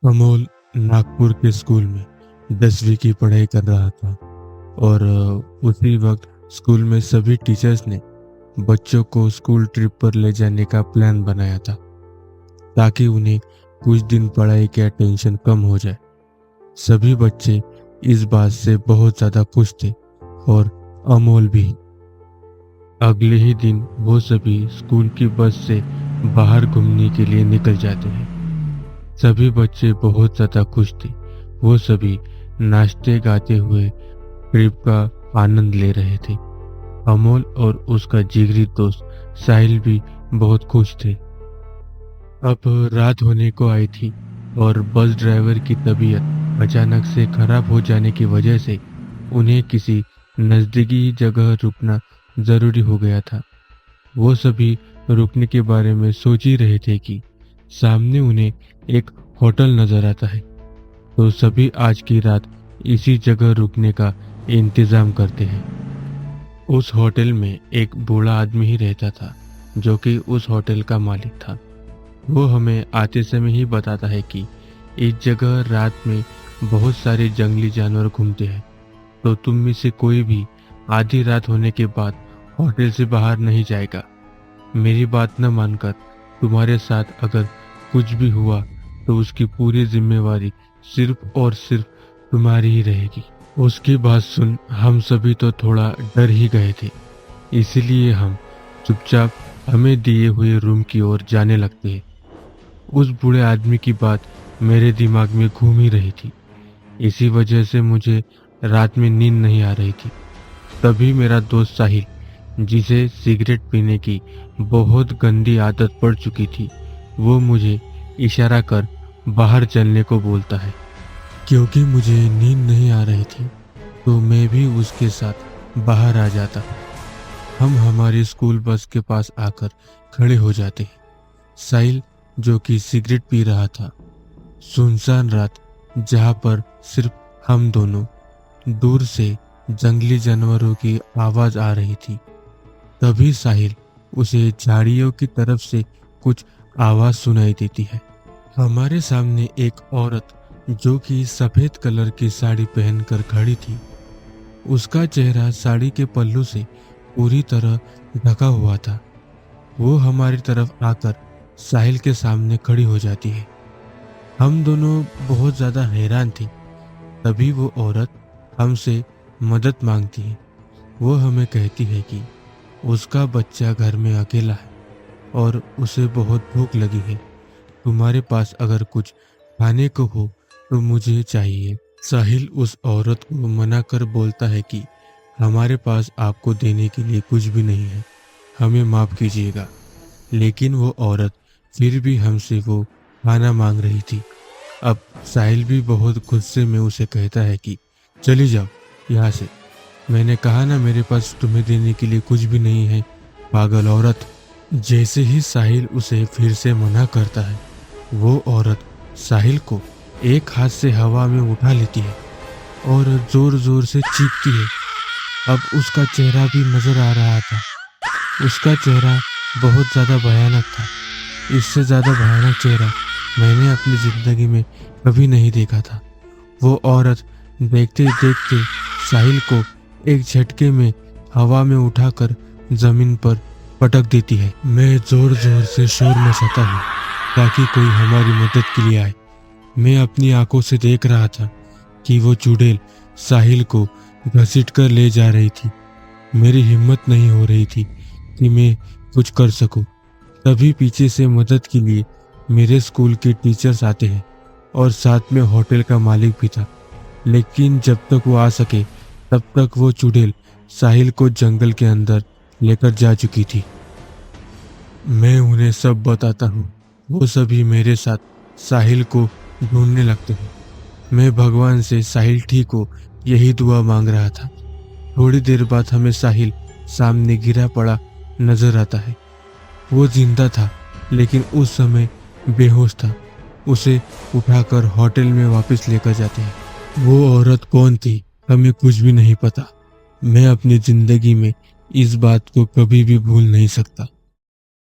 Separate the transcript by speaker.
Speaker 1: अमोल नागपुर के स्कूल में 10वीं की पढ़ाई कर रहा था और उसी वक्त स्कूल में सभी टीचर्स ने बच्चों को स्कूल ट्रिप पर ले जाने का प्लान बनाया था ताकि उन्हें कुछ दिन पढ़ाई का टेंशन कम हो जाए। सभी बच्चे इस बात से बहुत ज़्यादा खुश थे और अमोल भी। अगले ही दिन वो सभी स्कूल की बस से बाहर घूमने के लिए निकल जाते हैं। सभी बच्चे बहुत ज़्यादा खुश थे। वो सभी नाचते गाते हुए ट्रिप का आनंद ले रहे थे। अमोल और उसका जिगरी दोस्त साहिल भी बहुत खुश थे। अब रात होने को आई थी और बस ड्राइवर की तबीयत अचानक से खराब हो जाने की वजह से उन्हें किसी नज़दीकी जगह रुकना ज़रूरी हो गया था। वो सभी रुकने के बारे में सोच ही रहे थे कि सामने उन्हें एक होटल नजर आता है, तो सभी आज की रात इसी जगह रुकने का इंतजाम करते हैं। उस होटल में एक बूढ़ा आदमी ही रहता था जो कि उस होटल का मालिक था। वो हमें आते समय ही बताता है कि इस जगह रात में बहुत सारे जंगली जानवर घूमते हैं, तो तुम में से कोई भी आधी रात होने के बाद होटल से बाहर नहीं जाएगा। मेरी बात न मानकर तुम्हारे साथ अगर कुछ भी हुआ तो उसकी पूरी जिम्मेवारी सिर्फ और सिर्फ तुम्हारी ही रहेगी। उसकी बात सुन हम सभी तो थोड़ा डर ही गए थे, इसीलिए हम चुपचाप हमें दिए हुए रूम की ओर जाने लगते हैं। उस बूढ़े आदमी की बात मेरे दिमाग में घूम ही रही थी, इसी वजह से मुझे रात में नींद नहीं आ रही थी। तभी मेरा दोस्त साहिल, जिसे सिगरेट पीने की बहुत गंदी आदत पड़ चुकी थी, वो मुझे इशारा कर बाहर चलने को बोलता है। क्योंकि मुझे नींद नहीं आ रही थी तो मैं भी उसके साथ बाहर आ जाता। हम हमारी स्कूल बस के पास आकर खड़े हो जाते हैं। साहिल, जो कि सिगरेट पी रहा था, सुनसान रात जहाँ पर सिर्फ हम दोनों, दूर से जंगली जानवरों की आवाज आ रही थी। तभी साहिल उसे झाड़ियों की तरफ से कुछ आवाज सुनाई देती है। हमारे सामने एक औरत जो कि सफेद कलर की साड़ी पहनकर खड़ी थी। उसका चेहरा साड़ी के पल्लू से पूरी तरह ढका हुआ था। वो हमारी तरफ आकर साहिल के सामने खड़ी हो जाती है। हम दोनों बहुत ज़्यादा हैरान थे। तभी वो औरत हमसे मदद मांगती है। वो हमें कहती है कि उसका बच्चा घर में अकेला है और उसे बहुत भूख लगी है। तुम्हारे पास अगर कुछ खाने को हो तो मुझे चाहिए। साहिल उस औरत को मना कर बोलता है कि हमारे पास आपको देने के लिए कुछ भी नहीं है, हमें माफ़ कीजिएगा। लेकिन वो औरत फिर भी हमसे वो खाना मांग रही थी। अब साहिल भी बहुत गुस्से में उसे कहता है कि चली जाओ यहाँ से। मैंने कहा ना, मेरे पास तुम्हें देने के लिए कुछ भी नहीं है, पागल औरत। जैसे ही साहिल उसे फिर से मना करता है, वो औरत साहिल को एक हाथ से हवा में उठा लेती है और जोर जोर से चीखती है। अब उसका चेहरा भी नजर आ रहा था। उसका चेहरा बहुत ज़्यादा भयानक था। इससे ज़्यादा भयानक चेहरा मैंने अपनी ज़िंदगी में कभी नहीं देखा था। वो औरत देखते देखते साहिल को एक झटके में हवा में उठाकर ज़मीन पर पटक देती है। मैं जोर जोर से शोर मचाता हूँ ताकि कोई हमारी मदद के लिए आए। मैं अपनी आंखों से देख रहा था कि वो चुड़ैल साहिल को घसीट कर ले जा रही थी। मेरी हिम्मत नहीं हो रही थी कि मैं कुछ कर सकूं। तभी पीछे से मदद के लिए मेरे स्कूल के टीचर्स आते हैं और साथ में होटल का मालिक भी था। लेकिन जब तक वो आ सके तब तक वो चुड़ैल साहिल को जंगल के अंदर लेकर जा चुकी थी। मैं उन्हें सब बताता हूँ। वो सभी मेरे साथ साहिल को ढूंढने लगते हैं। मैं भगवान से साहिल ठीक हो यही दुआ मांग रहा था। थोड़ी देर बाद हमें साहिल सामने गिरा पड़ा नजर आता है। वो जिंदा था लेकिन उस समय बेहोश था। उसे उठाकर होटल में वापस लेकर जाते हैं। वो औरत कौन थी हमें कुछ भी नहीं पता। मैं अपनी जिंदगी में इस बात को कभी भी भूल नहीं सकता।